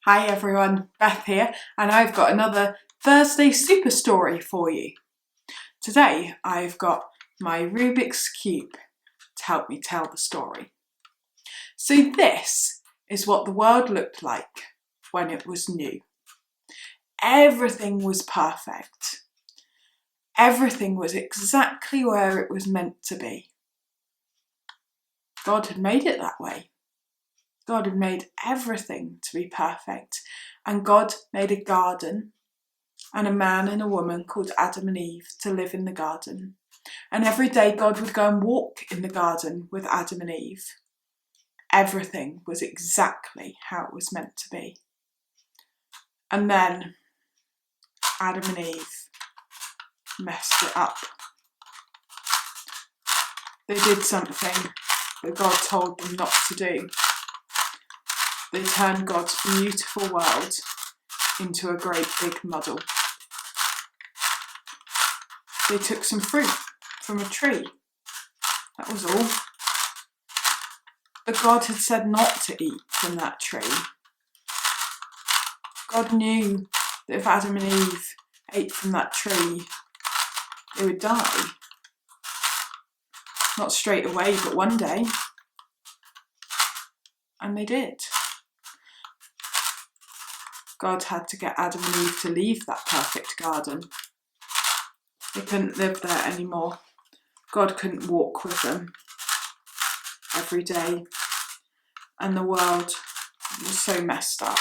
Hi everyone, Beth here, and I've got another Thursday super story for you. Today I've got my Rubik's Cube to help me tell the story. So this is what the world looked like when it was new. Everything was perfect. Everything was exactly where it was meant to be. God had made it that way. God had made everything to be perfect. And God made a garden and a man and a woman called Adam and Eve to live in the garden. And every day God would go and walk in the garden with Adam and Eve. Everything was exactly how it was meant to be. And then Adam and Eve messed it up. They did something that God told them not to do. They turned God's beautiful world into a great big muddle. They took some fruit from a tree. That was all. But God had said not to eat from that tree. God knew that if Adam and Eve ate from that tree, they would die. Not straight away, but one day. And they did. God had to get Adam and Eve to leave that perfect garden. They couldn't live there anymore. God couldn't walk with them every day. And the world was so messed up.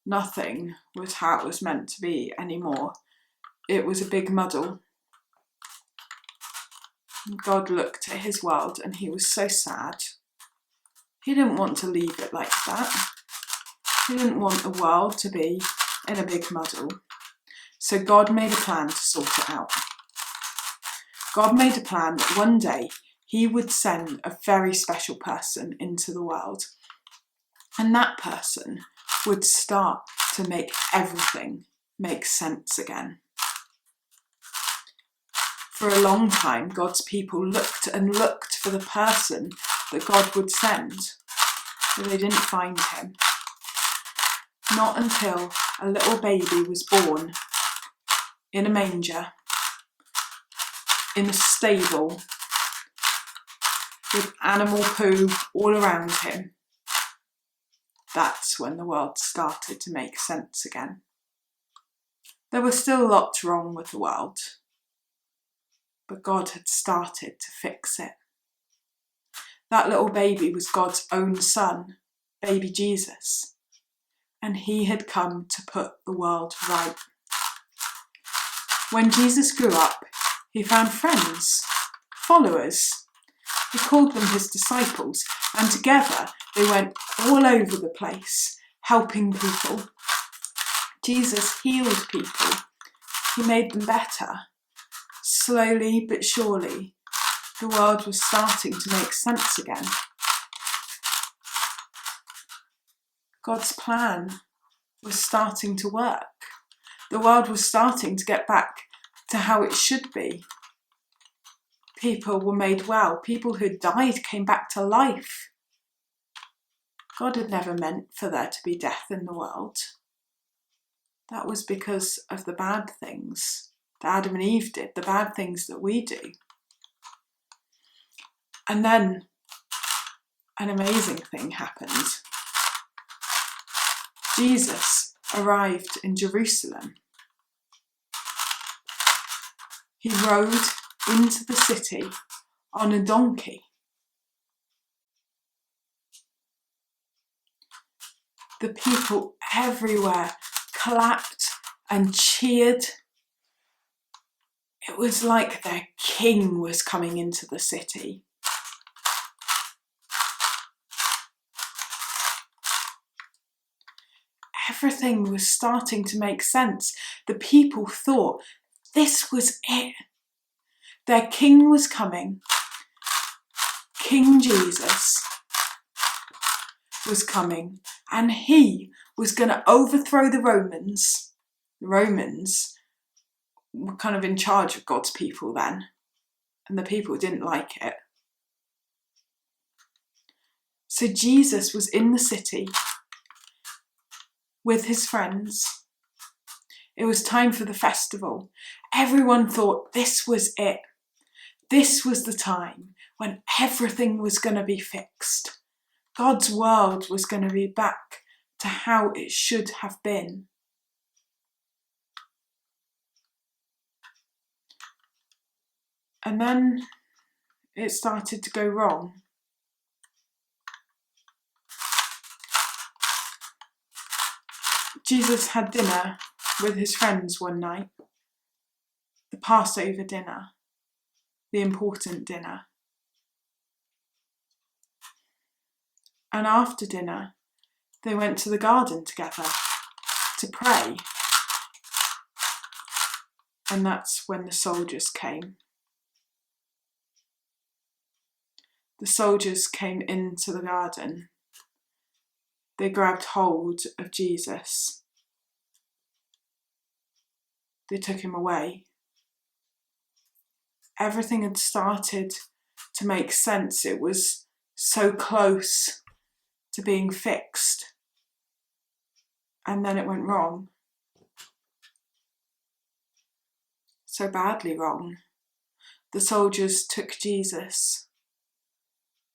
Nothing was how it was meant to be anymore. It was a big muddle. God looked at his world and he was so sad. He didn't want to leave it like that. He didn't want the world to be in a big muddle. So God made a plan to sort it out. God made a plan that one day he would send a very special person into the world. And that person would start to make everything make sense again. For a long time, God's people looked and looked for the person that God would send, but they didn't find him. Not until a little baby was born in a manger, in a stable, with animal poo all around him. That's when the world started to make sense again. There was still lots wrong with the world, but God had started to fix it. That little baby was God's own son, baby Jesus, and he had come to put the world right. When Jesus grew up, he found friends, followers. He called them his disciples, and together they went all over the place, helping people. Jesus healed people. He made them better. Slowly but surely, the world was starting to make sense again. God's plan was starting to work. The world was starting to get back to how it should be. People were made well. People who had died came back to life. God had never meant for there to be death in the world. That was because of the bad things that Adam and Eve did, the bad things that we do. And then an amazing thing happened. Jesus arrived in Jerusalem. He rode into the city on a donkey. The people everywhere clapped and cheered. It was like their king was coming into the city. Everything was starting to make sense. The people thought this was it. Their king was coming. King Jesus was coming, and he was going to overthrow the Romans. The Romans were kind of in charge of God's people then, and the people didn't like it. So Jesus was in the city. with his friends. It was time for the festival. Everyone thought this was it. This was the time when everything was going to be fixed. God's world was going to be back to how it should have been. And then it started to go wrong. Jesus had dinner with his friends one night, the Passover dinner, the important dinner. And after dinner, they went to the garden together to pray. And that's when the soldiers came. The soldiers came into the garden. They grabbed hold of Jesus. They took him away. Everything had started to make sense. It was so close to being fixed. And then it went wrong. So badly wrong. The soldiers took Jesus.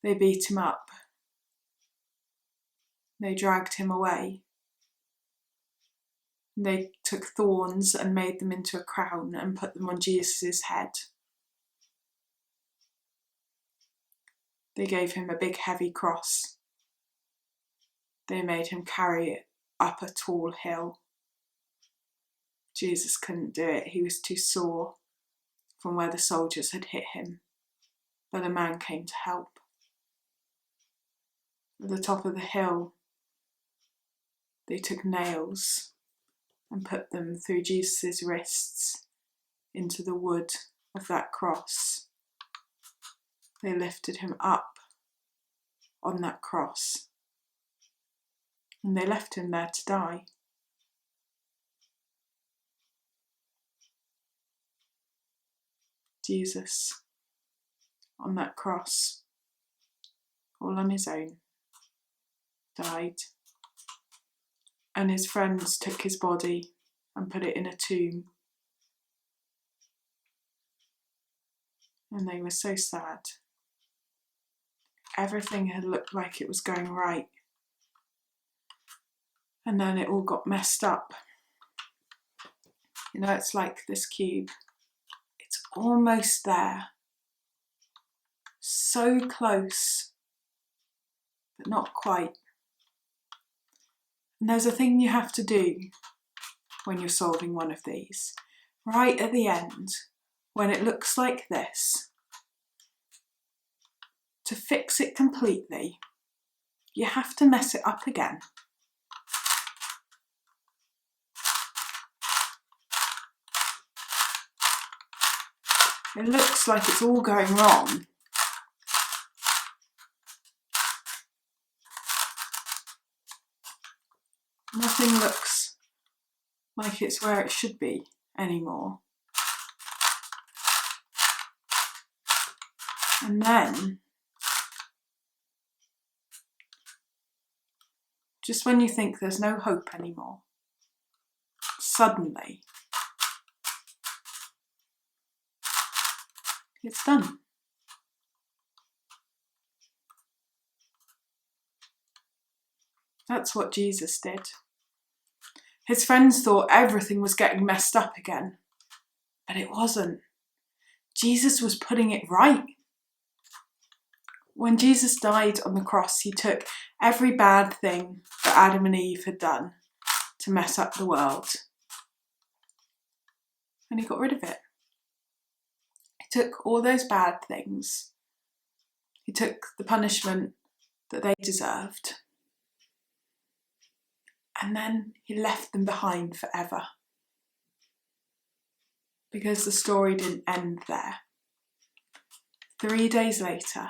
They beat him up. They dragged him away. They took thorns and made them into a crown and put them on Jesus' head. They gave him a big heavy cross. They made him carry it up a tall hill. Jesus couldn't do it. He was too sore from where the soldiers had hit him. But a man came to help. At the top of the hill, they took nails and put them through Jesus' wrists into the wood of that cross. They lifted him up on that cross, and they left him there to die. Jesus, on that cross, all on his own, died. And his friends took his body and put it in a tomb. And they were so sad. Everything had looked like it was going right. And then it all got messed up. You know, it's like this cube. It's almost there. So close, but not quite. And there's a thing you have to do when you're solving one of these. Right at the end, when it looks like this, to fix it completely, you have to mess it up again. It looks like it's all going wrong. Nothing looks like it's where it should be anymore. And then, just when you think there's no hope anymore, suddenly, it's done. That's what Jesus did. His friends thought everything was getting messed up again, but it wasn't. Jesus was putting it right. When Jesus died on the cross, he took every bad thing that Adam and Eve had done to mess up the world, and he got rid of it. He took all those bad things. He took the punishment that they deserved. And then he left them behind forever. Because the story didn't end there. 3 days later,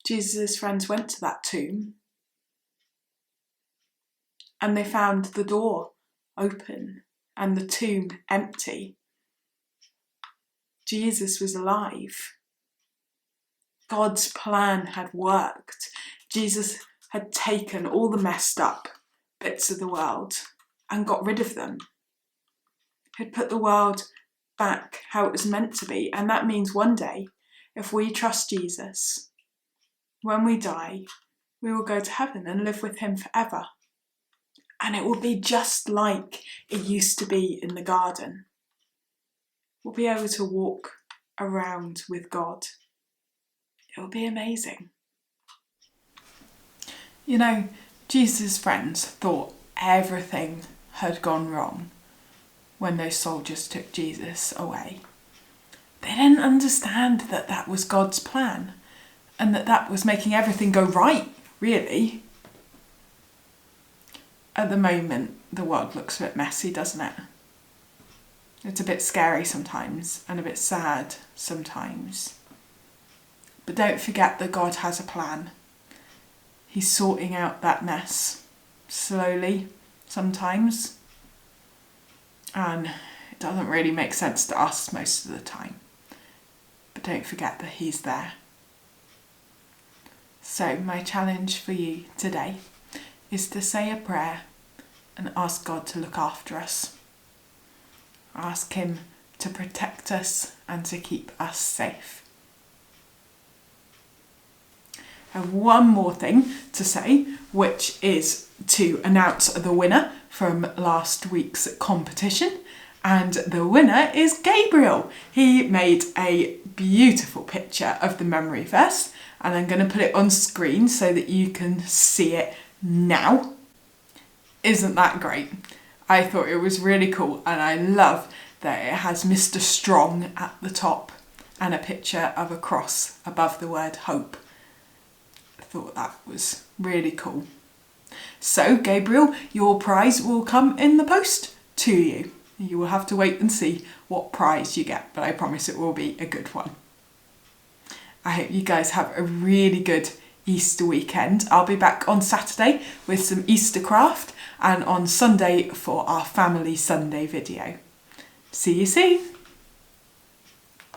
Jesus' friends went to that tomb and they found the door open and the tomb empty. Jesus was alive. God's plan had worked. Jesus had taken all the messed up bits of the world and got rid of them. He'd put the world back how it was meant to be. And that means one day, if we trust Jesus, when we die, we will go to heaven and live with him forever. And it will be just like it used to be in the garden. We'll be able to walk around with God. It will be amazing. You know, Jesus' friends thought everything had gone wrong when those soldiers took Jesus away. They didn't understand that that was God's plan and that that was making everything go right, really. At the moment, the world looks a bit messy, doesn't it? It's a bit scary sometimes and a bit sad sometimes. But don't forget that God has a plan. He's sorting out that mess slowly sometimes. And it doesn't really make sense to us most of the time. But don't forget that he's there. So my challenge for you today is to say a prayer and ask God to look after us. Ask him to protect us and to keep us safe. And one more thing to say, which is to announce the winner from last week's competition. And the winner is Gabriel. He made a beautiful picture of the memory verse, and I'm going to put it on screen so that you can see it now. Isn't that great? I thought it was really cool, and I love that it has Mr. Strong at the top and a picture of a cross above the word hope. I thought that was really cool. So, Gabriel, your prize will come in the post to you. You will have to wait and see what prize you get, but I promise it will be a good one. I hope you guys have a really good Easter weekend. I'll be back on Saturday with some Easter craft and on Sunday for our Family Sunday video. See you soon.